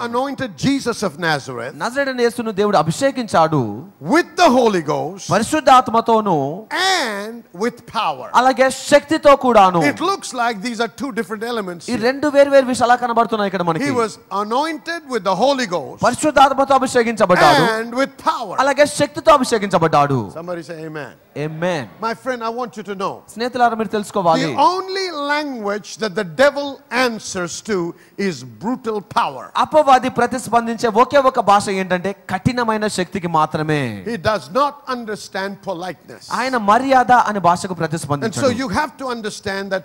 anointed Jesus of Nazareth నజరేయుడైన యేసును దేవుడు అభిషేకించాడు with the Holy Ghost పరిశుద్ధాత్మతోను and with power. అలాగే శక్తితో కూడాను. It looks like these are two different elements. ఈ రెండు వేరు విషయాలు కనబడుతున్నాయి ఇక్కడ మనకి. He was anointed with the Holy Ghost పరిశుద్ధాత్మతో అభిషేకించబడ్డాడు and with power. అలాగే శక్తితో అభిషేకించబడ్డాడు. Somebody say amen. Amen. My friend, I want you to know, స్నేహితులారా మీరు తెలుసుకోవాలి, the only language that the devil answers to is brutal power. అపవాది ప్రతిస్పందించే ఒకే ఒక భాష ఏంటంటే కఠినమైన శక్తికి మాత్రమే. He does not understand politeness. ఆయన మర్యాద అనే భాషకు And so ప్రతిస్పందించడు. you have to understand that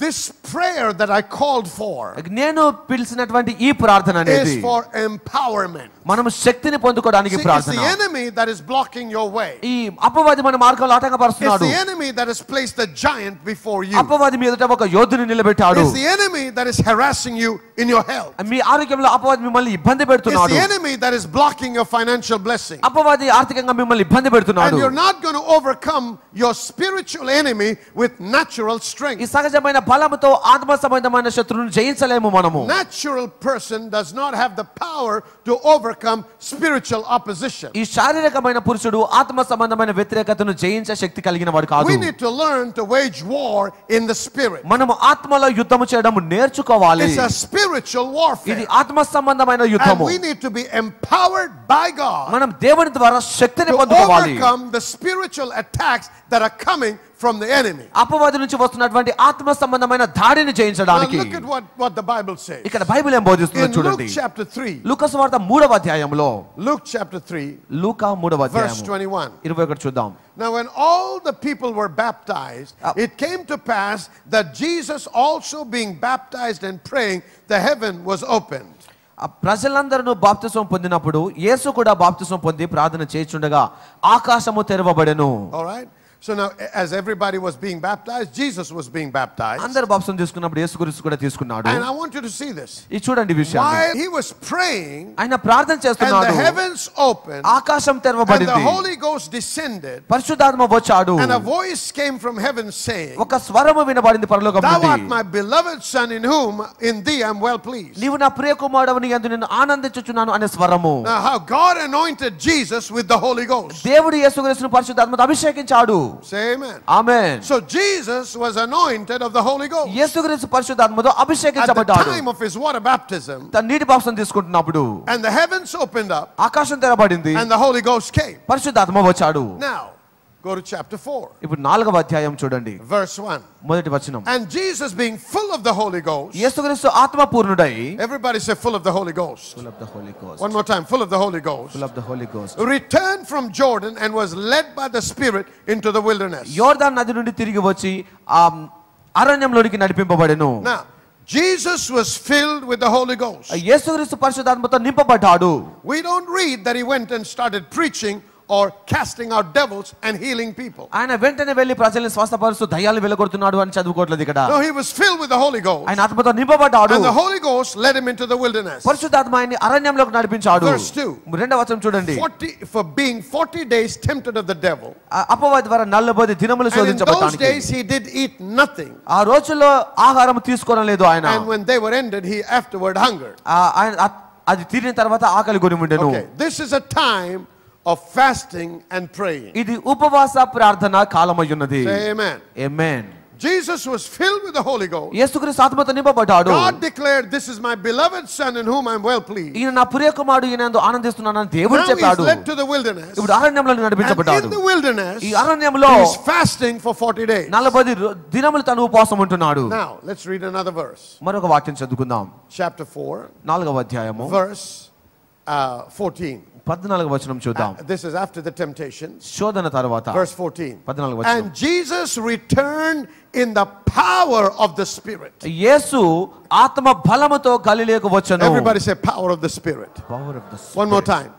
this prayer that I called for నేను పిలిచినటువంటి ఈ ప్రార్థన అనేది is for empowerment. మనం శక్తిని పొందుకోవడానికి See, it's ప్రార్థన. the enemy that is blocking your way. ఈ అపవాది మన మార్గంలో It's ఆటంకపరుస్తున్నాడు. the enemy that has placed a giant before you. అపవాది మీ ఎదుట ఒక యోధుని నిలబెట్టాడు. It's the enemy that is harassing you in your health. మీ ఆరోగ్యంలో అపవాది మిమ్మల్ని ఇబ్బంది It's పెడుతున్నాడు. the enemy that is blocking your financial blessing. అపవాది ఆర్థికంగా మిమ్మల్ని ఇబ్బంది And పెడుతున్నాడు. you're not going to overcome your spiritual enemy with natural ఈ strength. సహజమైన బలముతో ఆత్మ సంబంధమైన శత్రువును జయించలేము మనము. Natural person does not have the power to overcome spiritual opposition. ఈ శారీరకమైన పురుషుడు ఆత్మ సంబంధమైన వ్యతిరేకతను జయించే శక్తి కలిగిన వాడు కాదు. We need to learn to wage war in the spirit. మనము ఆత్మలో యుద్ధము చేయడం నేర్చుకోవాలి. It's a spiritual warfare. ఇది ఆత్మ సంబంధమైన And యుద్ధము. we need to be empowered by God మనం దేవుని ద్వారా శక్తిని to పొందుకోవాలి. overcome the spiritual attacks that are coming from the enemy. అపవాది నుంచి వస్తున్నటువంటి ఆత్మ సంబంధమైన దాడిని Now జయించడానికి look at what the Bible says. ఇక్కడ బైబిల్ ఏం బోధిస్తుందో In Luke చూడండి. chapter 3. లూకా సువార్త 3వ అధ్యాయంలో Luke chapter 3 లూకా 3వ verse అధ్యాయం 21. 21 చూద్దాం. Now when all the people were baptized, it came to pass that Jesus also being baptized and praying, the heaven was opened. ఆ ప్రజలందరూ బాప్తిసం పొందినప్పుడు యేసు కూడా బాప్తిసం పొంది ప్రార్థన చేయుచుండగా ఆకాశము తెరవబడెను. All right? So now as everybody was being baptized, Jesus was being baptized. అందరూ బాప్తిసం తీసుకున్నప్పుడు యేసుక్రీస్తు కూడా తీసుకున్నాడు. And I want you to see this. ఇది చూడండి విషయాన్ని. While he was praying, ఆయన ప్రార్థన and చేస్తున్నాడు. the heavens opened, ఆకాశం and the తెరవబడింది. Holy Ghost descended, పరిశుద్ధాత్మ వచ్చాడు. and a voice came from heaven saying, ఒక స్వరము వినబడింది పరలోకం Thou art నుండి. my beloved son, in whom in thee I'm well pleased. నీవు నా ప్రియ కుమారుడవు, నీ యందు నేను ఆనందించుచున్నాను అనే స్వరము. Now how God anointed Jesus with the Holy Ghost. దేవుడు యేసుక్రీస్తును పరిశుద్ధాత్మతో అభిషేకించాడు. Say amen. Amen. So Jesus was anointed of the Holy Ghost. యేసుక్రీస్తు పరిశుద్ధాత్మతో At the అభిషేకించబడ్డాడు. time of his water baptism, తన నీటి బాప్తిసం తీసుకుంటున్నప్పుడు and the heavens opened up, ఆకాశం తెరబడింది. and the Holy Ghost came. పరిశుద్ధాత్మ వచ్చాడు. Now, go to chapter 4, ఇప్పుడు 4వ అధ్యాయం చూడండి. verse 1. మొదటి వచనం. And Jesus being full of the Holy Ghost, యేసుక్రీస్తు ఆత్మ పూర్ణుడై, everybody say full of the Holy Ghost. full of the Holy Ghost, One more time, full of the Holy Ghost. full of the Holy Ghost, Returned from Jordan and was led by the Spirit into the wilderness. యోర్దాను నది నుండి తిరిగి వచ్చి ఆ అరణ్యంలోనికి నడిపింపబడెను. Now, Jesus was filled with the Holy Ghost. యేసుక్రీస్తు పరిశుద్ధాత్మతో నింపబడ్డాడు. We don't read that he went and started preaching or casting out devils and healing people. ఆయన వెంటనే వెళ్లి ప్రజల్ని స్వస్థపరుస్తూ దయ్యాలు వెలగొడుతున్నాడు అని చదువుకోవట్లేదు ఇక్కడ. No, he was filled with the Holy Ghost. ఆయన ఆత్మతో నింపబడ్డాడు. And the Holy Ghost led him into the wilderness. పరిశుద్ధాత్మ ఆయన్ని అరణ్యంలోకి నడిపించాడు. Verse 2. రెండవ వచనం చూడండి. For being 40 days tempted of the devil. అపవాది ద్వారా 40 దినములు And in those శోధించబడటానికి. days he did eat nothing. ఆ రోజుల్లో ఆహారం తీసుకోవలేదు ఆయన. And when they were ended, he afterward hungered. అది తీరిన తర్వాత ఆకలి కొని ఉండెను. Okay, this is a time of fasting and praying. ఇది ఉపవాస ప్రార్థన కాలమయ్యున్నది. Say amen. Amen. Jesus was filled with the Holy Ghost. యేసుక్రీస్తు ఆత్మతో నింపబడ్డాడు. God declared, "This is my beloved son in whom I'm well pleased." ఈయన నా ప్రియ కుమారుడు, ఈయనందు ఆనందిస్తున్నానని దేవుడు Now he is చెప్పాడు. led to the wilderness. ఇప్పుడు అరణ్యంలో And నడిపించబడ్డాడు. in the wilderness, ఈ అరణ్యంలో he is fasting for 40 days. 40 దినములు తను ఉపవాసం ఉంటున్నాడు. Now, let's read another verse. మరొక వాక్యం చదువుకుందాం. Chapter 4, 4వ అధ్యాయము verse 14. 14వ వచనం చూద్దాం. This is after the temptations. శోధన తర్వాత Verse 14. 14వ వచనం. And Jesus returned in the power of the Spirit. యేసు ఆత్మ బలముతో గలిలయకు వచ్చెను. Everybody say power of the Spirit. Power of the Spirit. One more time.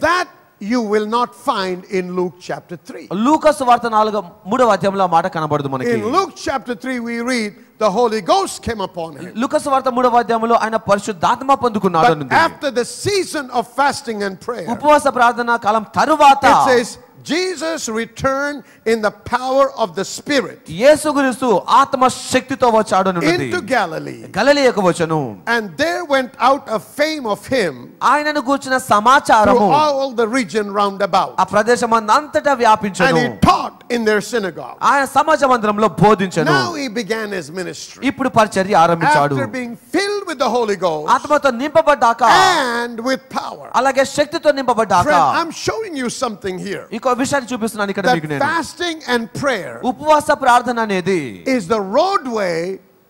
That you will not find in Luke chapter 3. లూకా సువార్త 3వ అధ్యాయంలో ఆ మాట కనబడదు మనకి. In Luke chapter 3 we read the Holy Ghost came upon him. లూకా సువార్త 3వ అధ్యాయంలో ఆయన పరిశుద్ధాత్మ పొందుకున్నాడు But అని. after the season of fasting and prayer, ఉపవాస ప్రార్థన కాలం తరువాత it says Jesus returned in the power of the Spirit యేసుక్రీస్తు ఆత్మ శక్తితో వచ్చాడు అని ఉన్నది. into Galilee. గలిలయకు వచ్చెను. And there went out a fame of him ఆయనను గూర్చిన through సమాచారము all the region round about. ఆ ప్రదేశమంతటా వ్యాపించెను. And he taught in their synagogue. ఆయన సమాజ మందిరంలో బోధించెను. Now he began his ministry. ఇప్పుడు పరిచర్య ఆరంభించాడు. After being filled with the Holy Ghost ఆత్మతో నింపబడ్డాక and with power. అలాగే శక్తితో నింపబడ్డాక Friend, I'm showing you something here. ఇంకో విషయాన్ని చూపిస్తున్నాను ఇక్కడ మీకు That నేను. fasting and prayer ఉపవాస ప్రార్థన అనేది is the roadway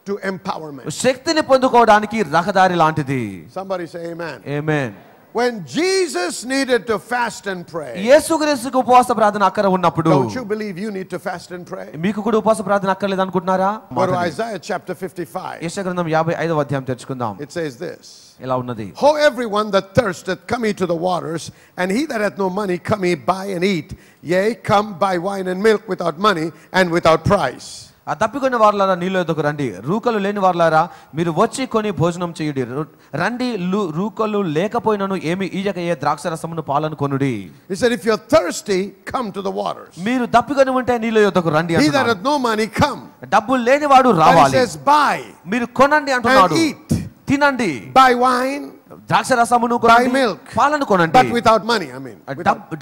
to empowerment. శక్తిని పొందుకోవడానికి రహదారి లాంటిది. Somebody say amen. Amen. When Jesus needed to fast and pray, యేసుక్రీస్తుకు ఉపవాస ప్రార్థన అక్కర ఉన్నప్పుడు don't you believe you need to fast and pray? మీకు కూడా ఉపవాస ప్రార్థన అక్కర్లేదు అనుకుంటున్నారా? Go to Isaiah chapter 55. యెషయా గ్రంథం 55వ అధ్యాయం తెరుచుకుందాం. It says this. ఇలా ఉన్నది. Ho, everyone that thirsteth, come ye to the waters, and he that hath no money, come ye buy and eat. Yea, come buy wine and milk without money and without price. ఆ తప్పికొన్న వారలారా నీళ్ళ యొద్దకు రండి, రూకలు లేని వారలారా మీరు వచ్చి కొని భోజనం చేయుడి. రండి, రూకలు లేకపోయినను ఏమి ఈయకయే ద్రాక్షరసమును పాలను కొనుడి. He said, if you're thirsty, come to the waters. మీరు తప్పికొని ఉంటే నీళ్ళ యొద్దకు రండి He that అంటున్నాడు. hath no money, come. డబ్బులు లేనివాడు But he రావాలి. says, buy మీరు కొనండి అంటున్నాడు. and eat. తినండి, Buy wine, ద్రాక్షరసమును buy కొనండి, milk, పాలను కొనండి. but without money.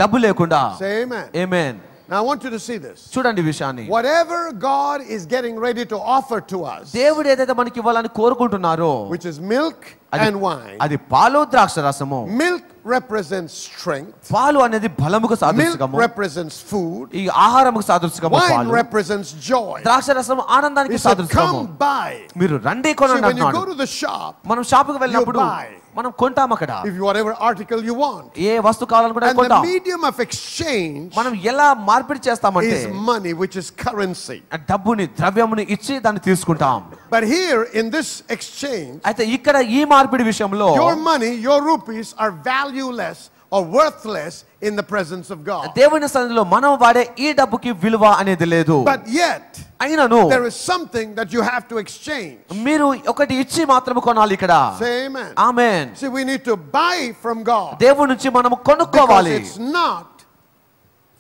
డబ్బు లేకుండా. Say amen. Amen. Now I want you to see this. చూడండి విషయాన్ని. Whatever God is getting ready to offer to us, దేవుడు ఏదైతే మనకి ఇవ్వాలని కోరుకుంటున్నారో, which is milk and wine. అది పాలు ద్రాక్షరసము. Milk represents strength. పాలు అనేది బలముకు Milk సాదృశ్యము. represents food. ఈ ఆహారముకు సాదృశ్యము Wine పాలు. represents joy. ద్రాక్షరసం ఆనందానికి He said, సాదృశ్యము. come buy. మీరు రండి See, కొనండి when you అన్నాడు. go to the shop, మనం షాపుకి వెళ్ళినప్పుడు you buy. మనం కొంటాం అక్కడ. if whatever article you want. ఏ వస్తువు కావాలనుకుంటే And the కొంటాం. medium of exchange మనం ఎలా మార్పిడి చేస్తామంటే is money, which is currency. ఆ డబ్బుని ద్రవ్యముని ఇచ్చి దాన్ని తీసుకుంటాం. But here in this exchange, అయితే ఇక్కడ ఈ మార్పిడి విషయంలో your money, your rupees are valueless or worthless in the presence of God. దేవుని సన్నిధిలో మనం వాడే ఈ డబ్బుకి విలువ అనేది లేదు. But yet, అయినను there is something that you have to exchange. మీరు ఒకటి ఇచ్చి మాత్రమే కొనాలి ఇక్కడ. Say amen. Amen. See, we need to buy from God దేవుని నుంచి మనం because కొనుక్కోవాలి. it's not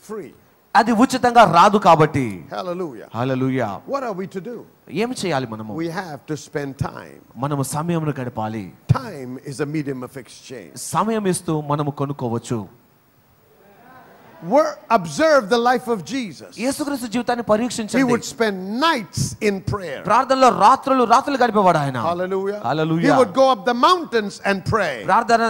free. అది ఉచితంగా రాదు కాబట్టి. Hallelujah. Hallelujah. What are we to do? ఏం చేయాలి మనము? We have to spend time. మనము సమయమును గడపాలి. Time is a medium of exchange. సమయం ఇస్తూ మనము కొనుక్కోవచ్చు. Observe the life of Jesus. యేసుక్రీస్తు జీవితాన్ని He పరీక్షించండి. would spend nights in prayer. ప్రార్థనలో రాత్రులు గడిపేవాడు ఆయన. Hallelujah. Hallelujah. He would go up the mountains and pray. ప్రార్థన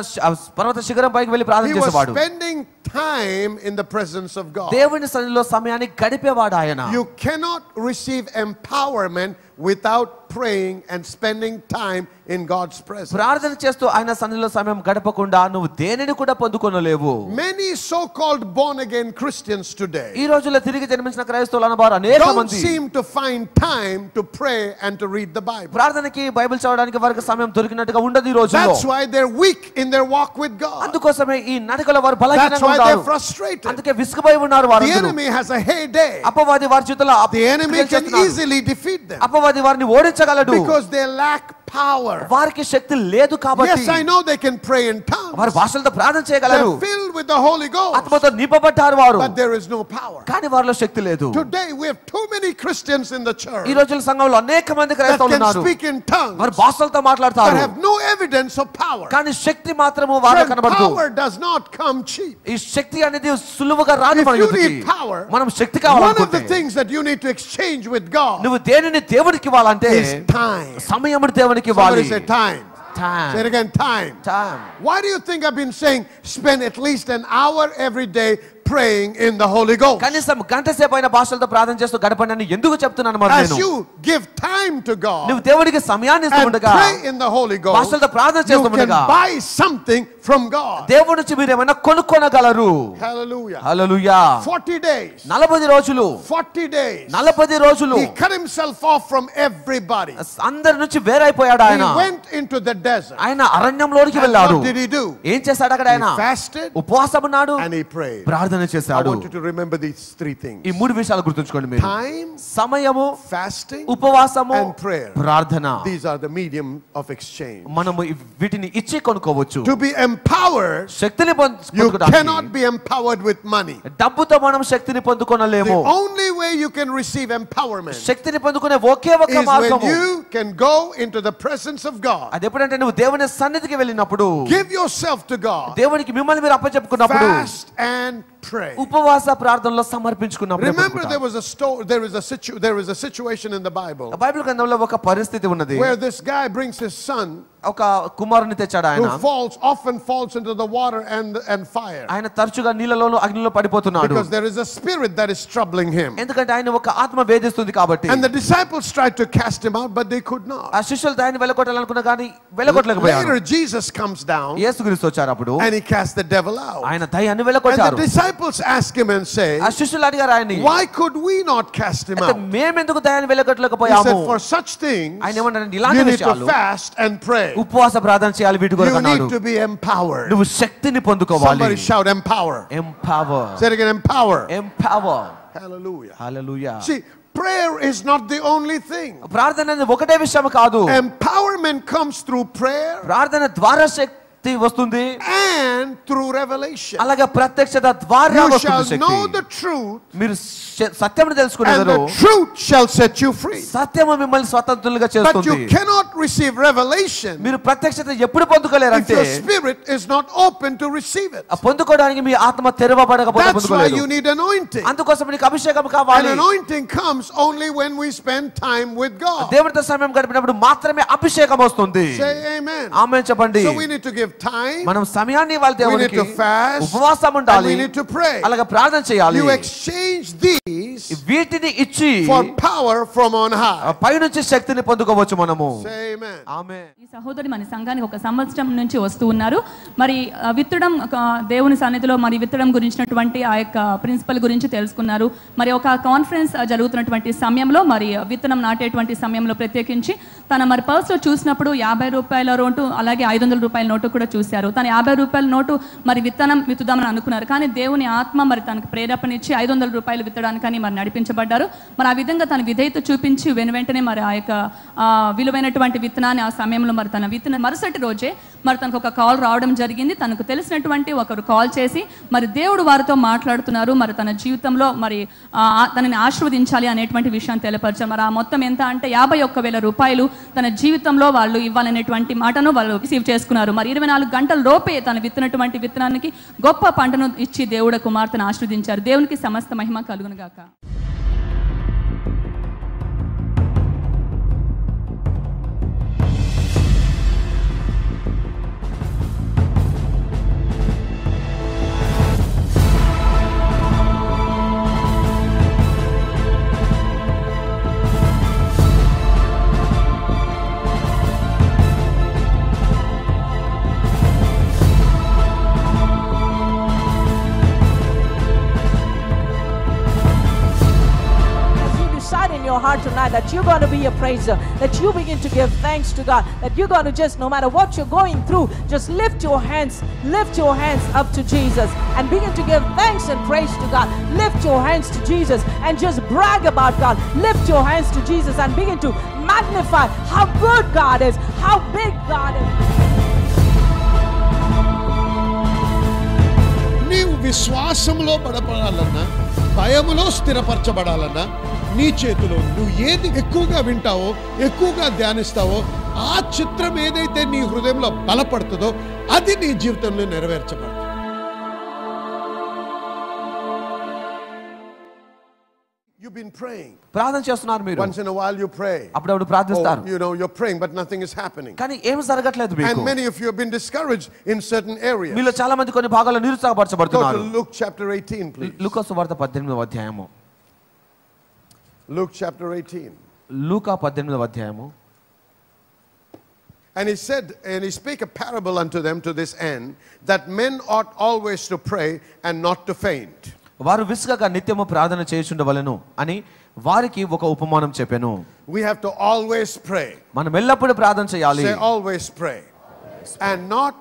పర్వత శిఖరం పైకి వెళ్ళి ప్రార్థన He was చేసేవాడు. spending time in the presence of God. దేవుని సన్నిధిలో సమయాన్ని గడిపేవాడు ఆయన. You cannot receive empowerment without praying and spending time in God's presence. ప్రార్థన చేస్తూ ఆయన సన్నిధిలో సమయం గడపకుండా నువ్వు దేనిని కూడా పొందుకోలేవు. Many so-called born again Christians today ఈ రోజుల్లో తిరిగి జన్మించిన క్రైస్తవులైన వారు అనేక don't మంది seem to find time to pray and to read the Bible. ప్రార్థనకి బైబిల్ చదవడానికి వారికి సమయం దొరికినట్టుగా ఉండదు ఈ రోజుల్లో. That's why they're weak in their walk with God. అందుకోసమే ఈ నడకలో వారు That's బలహీనంగా why ఉంటారు. they're frustrated. అందుకే విసుగుపోయి ఉన్నారు వారు. The enemy has a heyday. అపవాది వారి చేతుల్లో The enemy can easily defeat them అపవాది వారిని ఓడించగలడు. because they lack power. వారికి శక్తి లేదు కాబట్టి. Yes, I know they can pray in tongues. వారు భాషలతో ప్రార్థన చేయగలరు. They're filled with the Holy Ghost. ఆత్మతో నింపబడ్డారు వారు. But there is no power. కానీ వారిలో శక్తి లేదు. Today we have too many Christians in the church ఈ రోజుల సంఘంలో అనేక మంది that క్రైస్తవులు can ఉన్నారు. speak in tongues వారు భాషలతో but మాట్లాడతారు. have no evidence of power. కానీ శక్తి మాత్రము వారికి Friend, కనబడదు. power does not come cheap. ఈ శక్తి అనేది సులువుగా రాదు If మన you యుద్ధకి. need power, మనం శక్తి one of కావాలనుకుంటే the things that you need to exchange with God నువ్వు దేనిని దేవునికి ఇవ్వాలంటే is time. సమయమును దేవునికి Somebody ఇవ్వాలి. say time. Say it again, time. Time. Why do you think I've been saying spend at least an hour every day praying in the Holy Ghost? కనీసం గంట సేపు అయిన భాషలతో ప్రార్థన చేస్తూ గడపండి అని ఎందుకు చెప్తున్నాను మరి As నేను? you give time to God నువ్వు దేవునికి సమయాన్ని ఇస్తూ and ఉండగా pray in the Holy Ghost, భాషలతో ప్రార్థన you చేస్తూ can ఉండగా buy something from God. దేవుడి నుంచి మీరు ఏమైనా కొనుక్కొనగలరు. Hallelujah. హల్లెలూయా. 40 days. 40 రోజులు 40 days. 40 రోజులు He cut himself off from everybody. అందరి నుంచి వేరైపోయాడు He ఆయన. went into the desert. ఆయన అరణ్యంలోనికి And వెళ్ళాడు. what did he do? ఏం చేశాడు అక్కడ ఆయన? He fasted ఉపవాసం ఉన్నాడు, and he prayed. ప్రార్థన ప్రార్థన I చేశాడు. want you to remember these three things. ఈ మూడు విషయాలు గుర్తుంచుకోండి మీరు. Time, సమయము, fasting, ఉపవాసము, and prayer. ప్రార్థన. These are the medium of exchange. మనము వీటిని ఇచ్చి కొనుక్కోవచ్చు. To be empowered, శక్తిని you పొందుకోవడానికి cannot be empowered with money. డబ్బుతో మనం శక్తిని పొందుకోనలేము. The only way you can receive empowerment శక్తిని పొందుకునే ఒకే ఒక is when మార్గము. you can go into the presence of God. అది ఎప్పుడంటే నువ్వు దేవుని సన్నిధికి వెళ్ళినప్పుడు, Give yourself to God. దేవునికి మిమ్మల్ని మీరు అప్పచెప్పుకున్నప్పుడు, Fast and pray. ఉపవాస ప్రార్థనలో సమర్పించుకున్నప్పుడు. Remember, there is a situation in the Bible Bible గ్రంథంలో ఒక పరిస్థితి ఉన్నది. where this guy brings his son, ఒక కుమారుని తెచ్చాడు ఆయన. who often falls into the water and fire, ఆయన తరచుగా నీళ్ళలోను అగ్నిలో పడిపోతున్నాడు. because there is a spirit that is troubling him. ఎందుకంటే ఆయన ఒక ఆత్మ వేధిస్తుంది కాబట్టి. And the disciples tried to cast him out, but they could not. ఆ శిష్యులు ఆయన వెళ్ళగొట్టాలనుకున్నా కానీ వెళ్ళగొట్టలేకపోయారు. Later Jesus comes down యేసుక్రీస్తు వచ్చారు అప్పుడు, and he casts the devil out. ఆయన దయ్యాన్ని And the వెళ్ళగొట్టారు. disciples ask him and say, ఆ శిష్యులు అడిగారు ఆయన్ని, why could we not cast him out? మేమెందుకు దయ్యాన్ని He వెళ్ళగొట్టలేకపోయాము? said, for such things ఆయన ఏమంటారంటే, you ఇలాంటి need to విషయాలు fast and pray. ఉపవాస ప్రార్థన చేయాలి, వీటి కొరకు You అన్నాడు. need to be empowered. నువ్వు శక్తిని పొందుకోవాలి. Somebody shout empower. Empower, Say it again, empower. Empower. Hallelujah. Hallelujah. See, prayer is not the only thing. ప్రార్థన అనేది ఒకటే విషయం కాదు. Empowerment comes through prayer ప్రార్థన ద్వారా శక్తి వస్తుంది, and through revelation. అలాగే ప్రత్యక్షత ద్వారా You వస్తుంది shall Shakti. know the truth, మీరు సత్యమును and తెలుసుకునేదారు, the truth shall set you free. సత్యము మిమ్మల్ని స్వతంత్రులుగా But చేస్తుంది. you cannot receive revelation మీరు ప్రత్యక్షత ఎప్పుడు if పొందుకోలేరంటే, your spirit is not open to receive it. ఆ పొందుకోవడానికి మీ ఆత్మ తెరవబడకపోతే That's why పొందుకోలేరు. you need anointing. అందుకోసం నీకు అభిషేకం And కావాలి. anointing comes only when we spend time with God. దేవునితో సమయం గడిపినప్పుడు మాత్రమే అభిషేకం వస్తుంది. Say amen. ఆమేన్ చెప్పండి. So we need to give time, మనం సమయాన్ని ఇవ్వాలి we need దేవునికి, to fast, ఉపవాసం and ఉండాలి, we need to pray. అలాగే ప్రార్థన చేయాలి. You exchange these వీటిని ఇచ్చి for power from on high. పైనుంచి శక్తిని పొందుకోవచ్చు మనము. Say amen. ఆమేన్. ఈ సహోదరి మన సంఘానికి ఒక సంవత్సరం నుంచి వస్తూ ఉన్నారు. మరి విత్తడం దేవుని సన్నిధిలో మరి విత్తడం గురించినటువంటి ఆ యొక్క ప్రిన్సిపల్ గురించి తెలుసుకున్నారు. మరి ఒక కాన్ఫరెన్స్ జరుగుతున్నటువంటి సమయంలో, మరి విత్తనం నాటేటువంటి సమయంలో ప్రత్యేకించి తన మరి పర్స్లో చూసినప్పుడు 50 రూపాయల నోటు, అలాగే 500 రూపాయల నోటు కూడా చూశారు. తను 50 రూపాయల నోటు మరి విత్తుదామని అనుకున్నారు. కానీ దేవుని ఆత్మ మరి తనకు ప్రేరేపణ ఇచ్చి 500 రూపాయలు విత్తడానికని మరి నడిపించబడ్డారు. మరి ఆ విధంగా తన విధేయత చూపించి వెంటనే మరి ఆ యొక్క విలువైనటువంటి విత్తనాన్ని ఆ సమయంలో మరి తన విత్తన మరుసటి రోజే మరి తనకు ఒక కాల్ రావడం జరిగింది. తనకు తెలిసినటువంటి ఒకరు కాల్ చేసి మరి దేవుడు వారితో మాట్లాడుతున్నారు, మరి తన జీవితంలో మరి తనని ఆశీర్వదించాలి అనేటువంటి విషయాన్ని తెలియపరిచారు. మరి ఆ మొత్తం ఎంత అంటే 51,000 రూపాయలు తన జీవితంలో వాళ్ళు ఇవ్వాలనేటువంటి మాటను వాళ్ళు రిసీవ్ చేసుకున్నారు. మరి 24 గంటల లోపే తను విత్తినటువంటి విత్తనానికి గొప్ప పంటను ఇచ్చి దేవుడు కుమార్తెను ఆశీర్వదించారు. దేవునికి సమస్త మహిమ కలుగును గాక. Your heart tonight that you're going to be a praiser, that you begin to give thanks to God, that you're going to just, no matter what you're going through, just lift your hands up to Jesus and begin to give thanks and praise to God. Lift your hands to Jesus and just brag about God. Lift your hands to Jesus and begin to magnify how good God is, how big God is. నీవు విశ్వాసంలో బలపడాలన్నా, భయములో స్థిరపరచబడాలన్నా, నీ చేతిలో నువ్వు ఏది ఎక్కువగా వింటావో, ఎక్కువగా ధ్యానిస్తావో, ఆ చిత్రం ఏదైతే నీ హృదయంలో బలపడుతుందో అది నీ జీవితంలో నెరవేర్చబడుతుంది. You've been praying. ప్రార్థన చేస్తున్నారు మీరు. Once in a while you pray. అప్పుడప్పుడు ప్రార్థిస్తారు. You're praying but nothing is happening. కానీ ఏం జరగట్లేదు మీకు. And many of you have been discouraged in certain areas. మీలో చాలా మంది కొన్ని భాగాల్లో నిరుత్సాహపరచబడుతున్నారు. Go to Luke chapter 18 please. లూకా సువార్త 18వ అధ్యాయము. Luke chapter 18. లూకా 18వ అధ్యాయము. And he said, and he spake a parable unto them to this end, that men ought always to pray and not to faint. వారు విసుగక నిత్యము ప్రార్థన చేయుచుండవలెను అని వారికి ఒక ఉపమానం చెప్పెను. We have to always pray. మనం ఎల్లప్పుడూ ప్రార్థన చేయాలి. Say always pray. And not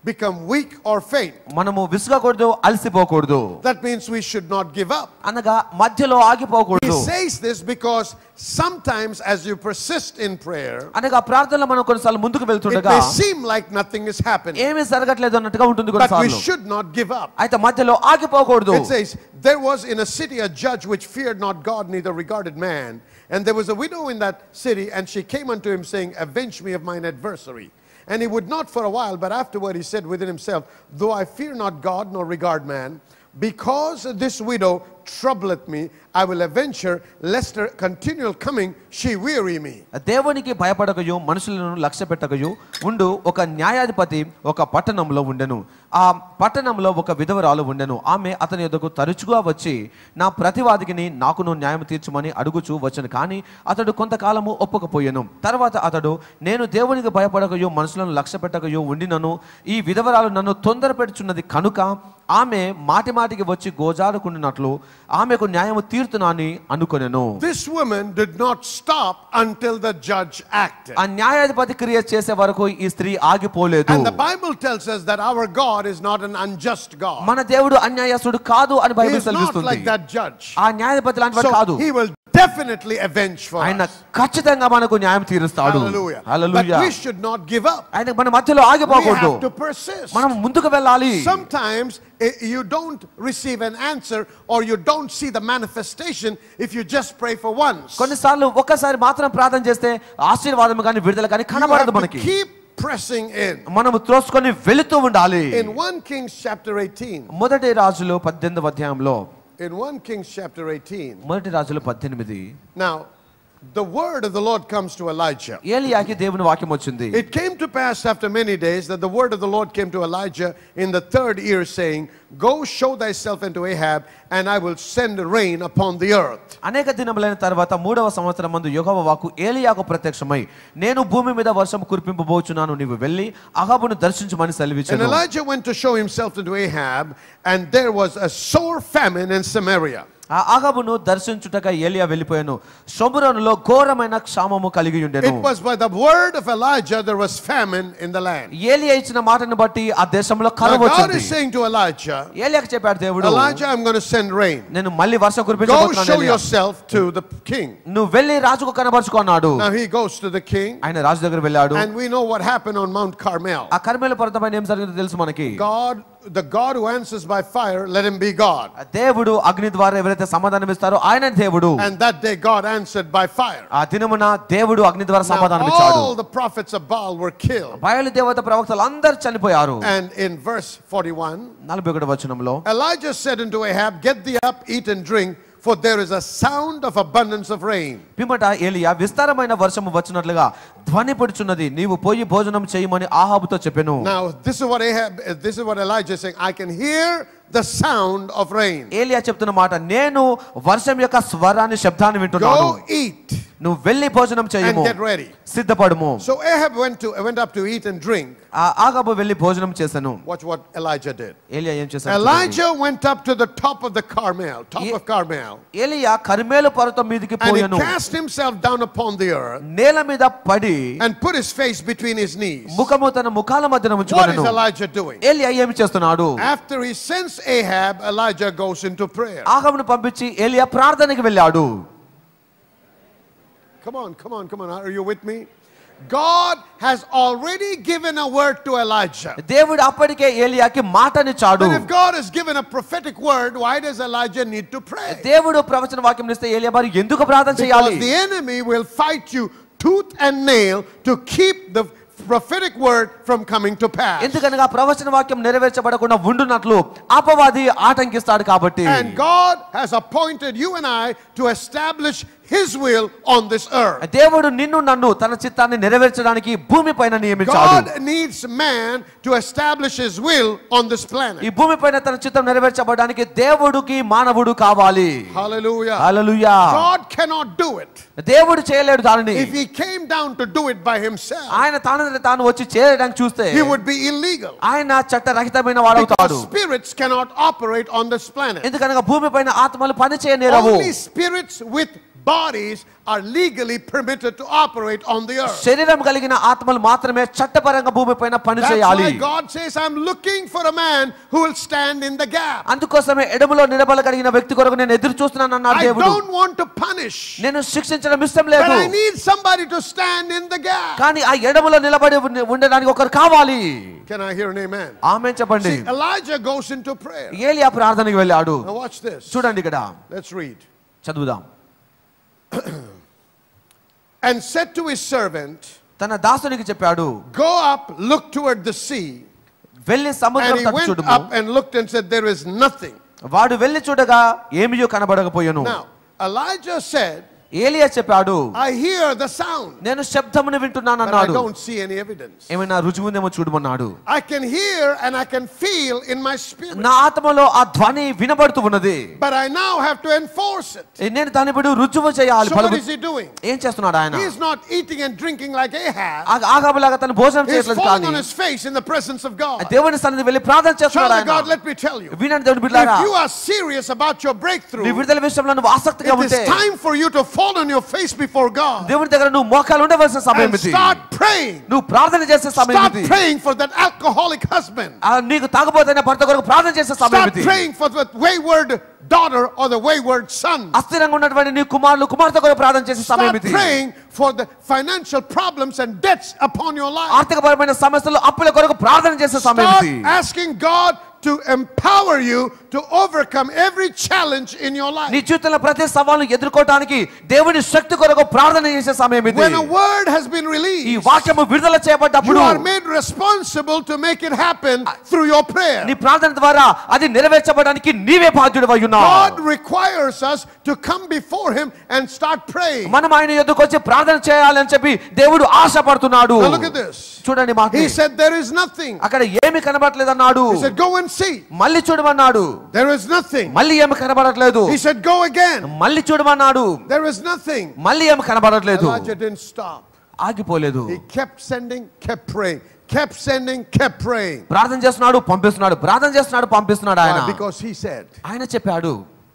become weak or faint. మనము విసుగకూడదు, అలసిపోకూడదు. That means we should not give up. అనగా మధ్యలో He ఆగిపోకూడదు. says this because sometimes as you persist in prayer, అనగా ప్రార్థనలో మనం కొన్నిసార్లు ముందుకు it వెళ్తుండగా may seem like nothing is happening, ఏమీ జరగట్లేదు అన్నట్టుగా ఉంటుంది but we కొన్నిసార్లు. should not give up. అయితే మధ్యలో ఆగిపోకూడదు. It says, there was in a city a judge which feared not God, neither regarded man. And there was a widow in that city, and she came unto him, saying, avenge me of mine adversary. And he would not for a while, but afterward he said within himself, though I fear not God, nor regard man, because this widow troubleth me, I will avenge her, lest her continual coming she weary me. దేవునికి భయపడకయు మనుషులను లక్ష్య పెట్టకయు ఉండు ఒక న్యాయాధిపతి ఒక పట్టణంలో ఉండెను. ఆ పట్టణంలో ఒక విధవరాలు ఉండెను. ఆమె అతని యొద్దకు తరచుగా వచ్చి నా ప్రతివాదికిని నాకును న్యాయం తీర్చమని అడుగుచూ వచ్చను. కానీ అతడు కొంతకాలము ఒప్పకపోయెను. తర్వాత అతడు నేను దేవునికి భయపడకయు మనుషులను లక్ష్య పెట్టకయు ఉండినను ఈ విధవరాలు నన్ను తొందర పెడుచున్నది కనుక ఆమె మాటి మాటికి వచ్చి గోజారుకుంటున్నట్లు ఆమెకు న్యాయము తీర్చునని అనుకొనెను. This woman did not stop until the judge acted. ఆ న్యాయాధిపతి క్రియ చేసే వరకు ఈ స్త్రీ ఆగిపోలేదు. And the Bible tells us that our God is not an unjust God. మన దేవుడు అన్యాయస్తుడు కాదు అని He బైబిల్ is not సెలవిస్తుంది. like that judge. ఆ న్యాయాధిపతి లాంటి వాడు కాదు. So he will definitely avenge for ఆయన us. ఖచ్చితంగా మనకు న్యాయం తీరుస్తాడు. Hallelujah. But hallelujah. we should not give up. ఆయన మన మధ్యలో We ఆగిపోకూడదు. have to persist. మనం ముందుకు వెళ్ళాలి. Sometimes you don't receive an answer or you don't see the manifestation if you just pray for once. కొన్నిసార్లు ఒక్కసారి మాత్రం ప్రార్థన చేస్తే ఆశీర్వాదం కానీ విడుదల కానీ You కనబడదు have to మనకి. keep pressing in. మనము త్రోసుకొని వెళుతూ ఉండాలి. In 1 Kings chapter 18. మొదటి రాజులు 18వ అధ్యాయంలో In 1 Kings chapter 18. మొదటి రాజులు 18. Now, the word of the Lord comes to Elijah. ఏలియాకి దేవుని వాక్యం వచ్చింది. It came to pass after many days that the word of the Lord came to Elijah in the 3rd year, saying, go show thyself unto Ahab, and I will send rain upon the earth. అనేక దినములైన తర్వాత 3వ సంవత్సరం మందు యెహోవా వాక్కు ఏలియాకు ప్రత్యక్షమై నేను భూమి మీద వర్షం కురిపింపబోచున్నాను నీవు వెళ్ళి అహాబును దర్శించమని And సెలవిచ్చెను. Elijah went to show himself unto Ahab, and there was a sore famine in Samaria. ఆ అహాబును దర్శించుటకై ఏలియా వెళ్ళిపోయాను. షోమ్రోనులో ఘోరమైన క్షామము కలిగి ఉండెను. It was by the word of Elijah there was famine in the land. ఏలియా ఇచ్చిన మాటను బట్టి ఆ దేశంలో Now కరువు God వచ్చింది. is saying to Elijah, ఏలియాకు చెప్పాడు దేవుడు, Elijah, I'm going to send rain. నేను మళ్ళీ వర్షం Go కురిపించబోతున్నాను show ఏలియా. yourself to the king. నువ్వు వెళ్ళి రాజుకు కనబరుచుకో అన్నాడు. Now he goes to the king, ఆయన రాజు దగ్గర వెళ్ళాడు. and we know what happened on Mount Carmel. ఆ కర్మేలు పర్వతమైన ఏం జరిగిందో తెలుసు మనకి. The God who answers by fire, let him be God. దేవుడు అగ్ని ద్వారా ఎవరైతే సమాధానం ఇస్తారో ఆయన దేవుడు. And that day God answered by fire. ఆ దినమున దేవుడు అగ్ని ద్వారా Now సమాధానం ఇచ్చాడు. all the prophets of Baal were killed. బయలు దేవత ప్రవక్తలు అందరూ చనిపోయారు. And in verse 41, 41వ వచనంలో Elijah said unto Ahab, get thee up, eat and drink, for there is a sound of abundance of rain. పిమ్మట ఏలియా విస్తారమైన వర్షము వచ్చినట్లుగా ధ్వని పడుచున్నది నీవు పోయి భోజనం చేయమని ఆహాబుతో చెప్పెను. Now this is what Elijah is saying. I can hear the sound of rain. ఏలియా చెప్తున్న మాట నేను వర్షం యొక్క స్వరాన్ని శబ్దాన్ని వింటున్నాను. Go eat నువ్వు వెళ్ళి భోజనం and చేయము, get ready. సిద్ధపడుము. So Ahab went up to eat and drink. ఆ ఆహాబు వెళ్ళి భోజనం చేసెను. Watch what Elijah did. ఏలియా ఏం చేశాడు? Elijah went up to the top of the Carmel, of Carmel, ఏలియా కర్మేలు పర్వతం మీదకి and he పోయెను. cast himself down upon the earth నేల మీద పడి and put his face between his knees. ముఖము తన ముఖాల మధ్యన What is ఉంచుకొనెను. Elijah doing? ఏలియా ఏమి చేస్తున్నాడు? After he sends Ahab, Elijah goes into prayer. ఆహాబును పంపించి ఏలియా ప్రార్థనకి వెళ్ళాడు. Come on. Are you with me? God has already given a word to Elijah. దేవుడు అప్పటికే ఏలియాకి మాటనిచ్చాడు. But if God has given a prophetic word, why does Elijah need to pray? దేవుడు ప్రవచన వాక్యం ఇస్తే ఏలియా మరి ఎందుకు ప్రార్థన చేయాలి? Because the enemy will fight you tooth and nail to keep the prophetic word from coming to pass. ఎందుకనగా ప్రవచన వాక్యం నెరవేర్చబడకుండా ఉండునట్లు అపవాది ఆటంకిస్తాడు కాబట్టి. And God has appointed you and I to establish His will on this earth. దేవుడు నిన్ను నన్ను తన చిత్తాన్ని నెరవేర్చడానికి భూమిపైన నియమించాడు. God needs man to establish His will on this planet. ఈ భూమిపైన తన చిత్తం నెరవేర్చబడడానికి దేవుడికి మానవుడు కావాలి. Hallelujah. Hallelujah. God cannot do it. దేవుడు చేయలేడు దానిని. If He came down to do it by Himself, ఆయన తాను వచ్చి చేయడానికి చూస్తే He would be illegal. ఆయన చట్టరహితమైన వాడవుతాడు. Because spirits cannot operate on this planet. ఎందుకనగా భూమిపైన ఆత్మలు పని చేయనేరవు. Only spirits with bodies are legally permitted to operate on the earth. శరీరం కలిగిన ఆత్మలు మాత్రమే చట్టపరంగా భూమిపైన పని That's చేయాలి. why God says, I'm looking for a man who will stand in the gap. అందుకోసమే ఎడమలో నిలబడగలిగిన వ్యక్తి కొరకు నేను ఎదురు చూస్తున్నాను అన్నాడు I దేవుడు. don't want to punish, నేను శిక్షించడం ఇష్టం but లేదు, I need somebody to stand in the gap. కానీ ఆ ఎడమలో నిలబడి ఉండడానికి ఒకరు కావాలి. Can I hear an amen? ఆమేన్ చెప్పండి. See, Elijah goes into prayer. ఏలియా ప్రార్థనకి వెళ్ళాడు. Now watch this. చూడండి ఇక్కడ Let's read. చదువుదాం. And said to his servant, తన దాసునికి చెప్పాడు, go up, look toward the sea. వెళ్ళి And సముద్రం he తట్టు went చూడుము. up and looked and said, there is nothing. వాడు వెళ్ళి చూడగా ఏమీయో కనబడకపోయెను. Now, Elijah said, ఏలియా చెప్పాడు, I hear the sound, నేను శబ్దమును వింటున్నాను but I అన్నాడు. don't see any evidence. ఏమైనా రుజువు ఉందేమో చూడమన్నాడు. I can hear and I can feel in my spirit, నా ఆత్మలో ఆ ధ్వని వినబడుతూ ఉన్నది, but I now have to enforce it. నేను దాన్ని బట్టి రుజువు చేయాలి. So what is he doing? ఏం చేస్తున్నాడు ఆయన? He is not eating and drinking like Ahab. ఆగాబులాగా తను భోజనం He is చేయట్లేదు, falling కానీ on his face in the presence of God. దేవుని సన్నిధికి వెళ్ళి ప్రార్థన చేస్తున్నాడు Child of God, ఆయన. let me tell you, వినండి దేవుని బిడ్డలారా, if you are serious about your నీ breakthrough, విడుదల విషయంలో నువ్వు ఆసక్తిగా it is ఉంటే time for you to fall on your face before God దేవుని దగ్గర నువ్వు మోకాలు ఉండవలసిన సమయం and ఇది. start praying. నువ్వు ప్రార్థన చేసే సమయం Start ఇది. praying for that alcoholic husband. నీకు తాగబోతున్న భర్త కొరకు ప్రార్థన చేసే సమయం Start ఇది. praying for that wayward daughter or the wayward son. అస్థిరంగా ఉన్నటువంటి నీ కుమారులు కుమార్తె కొరకు ప్రార్థన చేసే సమయం Start ఇది. praying for the financial problems and debts upon your life. ఆర్థికపరమైన సమస్యలు అప్పుల కొరకు ప్రార్థన చేసే సమయం Start ఇది. asking God to empower you to overcome every challenge in your life. నీ జీవితంలో ప్రతి సవాలును ఎదుర్కోవడానికి దేవుని శక్తి కొరకు ప్రార్థన చేసే సమయం ఇది. When a word has been ఈ released, వాక్యము విడుదల you చేయబడ్డప్పుడు are made responsible to make it happen through your prayer. నీ ప్రార్థన ద్వారా అది నెరవేర్చబడడానికి నీవే బాధ్యుడివై ఉన్నావు. God requires us to come before Him and start praying. మనం ఆయన యొద్దకు వచ్చి ప్రార్థన చేయాలని చెప్పి దేవుడు ఆశపడుతున్నాడు. Now look at this. చూడండి మాట. He said there is nothing. అక్కడ ఏమి కనబడట్లేదు అన్నాడు. He said go and see. మళ్ళీ చూడమన్నాడు. There is nothing. మళ్ళీ ఏమి కనబడట్లేదు. He said go again. మళ్ళీ చూడమన్నాడు. There is nothing. మళ్ళీ ఏమి కనబడట్లేదు. Elijah didn't stop. ఆగిపోలేదు. He kept sending, kept praying, kept sending, kept praying. ప్రార్థన చేస్తున్నాడు, పంపిస్తున్నాడు, ప్రార్థన చేస్తున్నాడు, పంపిస్తున్నాడు ఆయన. Why? Because he said, ఆయన చెప్పాడు,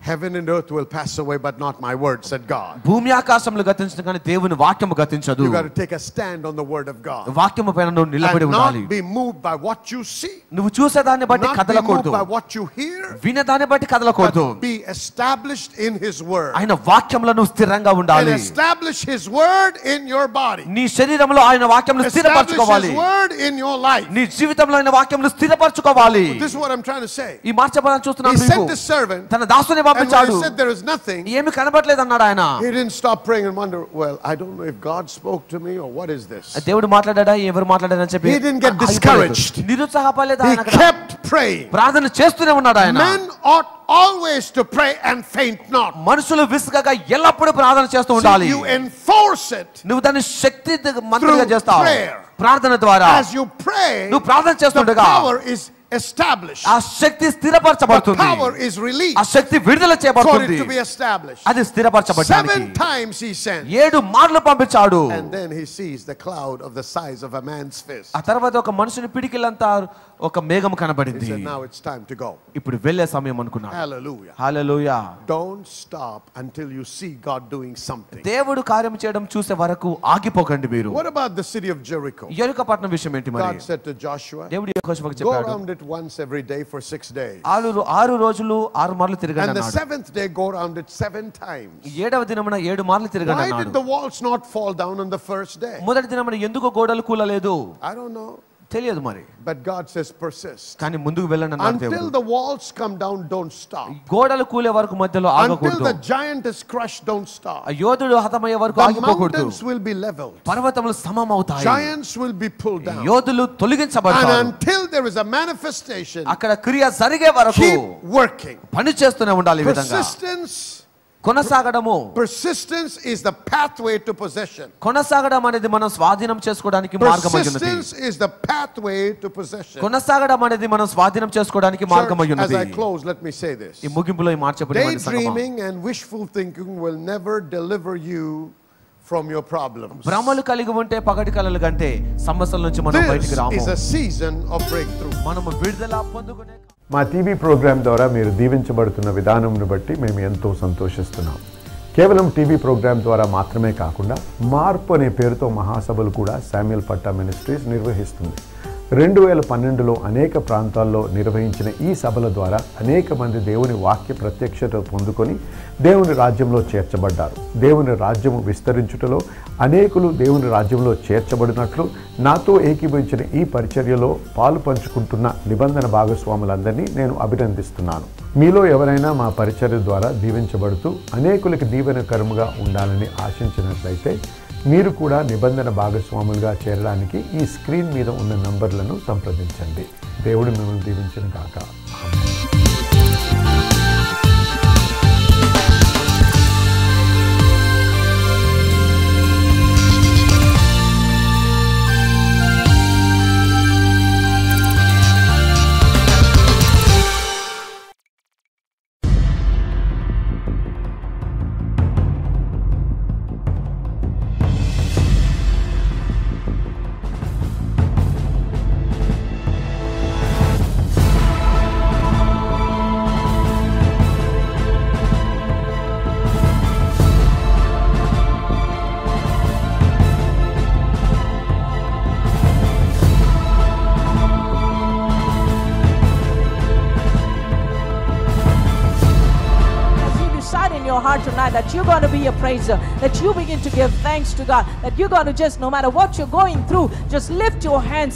heaven and earth will pass away, but not my word, said God. భూమి ఆకాశములు గతించదు కానీ దేవుని వాక్యము గతించదు. You got to take a stand on the word of God వాక్యము పైన నువ్వు నిలబడి and ఉండాలి. not be moved by what you see, నువ్వు చూసేదాన్ని బట్టి not be moved కదలకూడదు, by what you hear, వినేదాన్ని బట్టి కదలకూడదు. but be established in His word ఆయన వాక్యంలో నువ్వు స్థిరంగా and ఉండాలి. establish His word in your body. నీ శరీరంలో ఆయన వాక్యంను Establish స్థిరపరచుకోవాలి. His word in your life. నీ జీవితంలో ఆయన వాక్యంను స్థిరపరచుకోవాలి. This is what I'm trying to say. ఈ మాట చెప్పాలని He చూస్తున్నాను sent మీకు. the servant, తన దాసుని and when పంపించాడు. he said there is nothing, ఏమి కనబడలేదు అన్నాడు ఆయన. he didn't stop praying and wonder, well, I don't know if God spoke to me or what is this. దేవుడు మాట్లాడాడా ఎవరు మాట్లాడారని చెప్పి He didn't get discouraged. నిరుత్సాహపడలేదు He ఆయన అక్కడ. kept praying. ప్రార్థన చేస్తూనే ఉన్నాడు ఆయన. Men ought always to pray and faint not. మనుషులు విసుగగా ఎల్లప్పుడూ ప్రార్థన చేస్తూ See, ఉండాలి. you enforce it నువ్వు దాన్ని శక్తి మంత్రిగా through చేస్తావు. prayer. ప్రార్థన ద్వారా as you pray. నువ్వు ప్రార్థన The చేస్తుండగా power is established. ఆ శక్తి The స్థిరపరచబడుతుంది. power is ఆ released శక్తి విడుదల for it చేయబడుతుంది. to be established. అది స్థిరపరచబడడానికి 7 times he sent, 7 మార్లు పంపించాడు. and then he sees the cloud of the size of a man's fist. ఆ తర్వాత ఒక మనుషుని పిడికిలంతా ఒక మేఘం He కనబడింది. said, now it's time to go. ఇప్పుడు వెళ్ళే సమయం అనుకున్నాడు. Hallelujah. Hallelujah. Don't stop until you see God doing something. దేవుడు కార్యం చేయడం చూసే వరకు ఆగిపోకండి మీరు. What about the city of Jericho? యెరికో పట్టణం విషయం ఏంటి మరి? God said to Joshua, దేవుడు యెహోషువకు go చెప్పాడు, around it once every day for 6 days. 6 రోజులు 6 మార్లు తిరగండి And the అన్నాడు. 7th day, go around it 7 times. 7వ దినమున 7 మార్లు తిరగండి Why did అన్నాడు. the walls not fall down on the first day? మొదటి దినమున ఎందుకు గోడలు కూలలేదు I don't know. తెలియదు మరి. But God says persist. కానీ ముందుకు వెళ్ళండి అన్నాడు Until దేవుడు. the walls come down, don't stop. గోడలు కూలే వరకు మధ్యలో Until ఆగకూడదు. the giant is crushed, don't stop. ఆ యోధుడు హతమయ్యే వరకు The ఆగిపోకూడదు. mountains will be leveled. పర్వతములు సమం అవుతాయి. Giants will be pulled down. యోధులు And తొలగించబడతారు. until there is a manifestation, అక్కడ క్రియ జరిగే వరకు keep working. పని చేస్తూనే ఉండాలి. ఈ విధంగా కొనసాగడము. Persistence is the pathway to possession. కొనసాగడం అనేది మనం స్వాధీనం చేసుకోవడానికి మార్గమయ్యున్నది. Persistence is the pathway to possession. కొనసాగడం అనేది మనం స్వాధీనం చేసుకోవడానికి Church, as మార్గమయ్యున్నది. I close, let me say this. ఈ ముగింపులో ఈ మాట చెప్పండి. Daydreaming and wishful thinking will never deliver you from your problems. భ్రమలు కలిగి ఉంటే పగటి కలలు కంటే సమస్యల నుంచి మనం This బయటికి రాము. is a season of breakthrough. మనము విడుదల పొందుకునే మా టీవీ ప్రోగ్రాం ద్వారా మీరు దీవించబడుతున్న విధానంను బట్టి మేము ఎంతో సంతోషిస్తున్నాం. కేవలం టీవీ ప్రోగ్రాం ద్వారా మాత్రమే కాకుండా మార్పు అనే పేరుతో మహాసభలు కూడా శామ్యూల్ పట్టా మినిస్ట్రీస్ నిర్వహిస్తుంది. 2012లో అనేక ప్రాంతాల్లో నిర్వహించిన ఈ సభల ద్వారా అనేక మంది దేవుని వాక్య ప్రత్యక్షత పొందుకొని దేవుని రాజ్యంలో చేర్చబడ్డారు. దేవుని రాజ్యము విస్తరించుటలో అనేకులు దేవుని రాజ్యంలో చేర్చబడినట్లు నాతో ఏకీభవించిన ఈ పరిచర్యలో పాలు పంచుకుంటున్న నిబంధన భాగస్వాములందరినీ నేను అభినందిస్తున్నాను. మీలో ఎవరైనా మా పరిచర్య ద్వారా దీవించబడుతూ అనేకులకి దీవెనకరముగా ఉండాలని ఆశించినట్లయితే మీరు కూడా నిబంధన భాగస్వాములుగా చేరడానికి ఈ స్క్రీన్ మీద ఉన్న నంబర్లను సంప్రదించండి. దేవుడు మిమ్మల్ని దీవించును గాక. Heart tonight that you're going to be a praiser, that you begin to give thanks to God, that you're going to just, no matter what you're going through, just lift your hands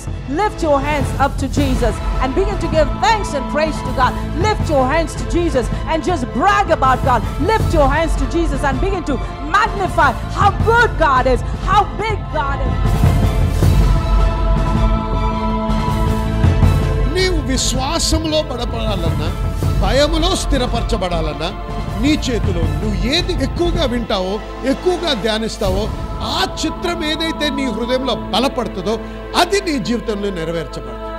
up to Jesus and begin to give thanks and praise to God. Lift your hands to Jesus and just brag about God. Lift your hands to Jesus and begin to magnify how good God is, how big God is. నీవు విశ్వాసంలో బలపడాలన్నా, భయములో స్థిరపరచబడాలన్నా నీ చేతిలో నువ్వు ఏది ఎక్కువగా వింటావో, ఎక్కువగా ధ్యానిస్తావో, ఆ చిత్రం ఏదైతే నీ హృదయంలో బలపడుతుందో అది నీ జీవితంలో నెరవేర్చబడుతుంది.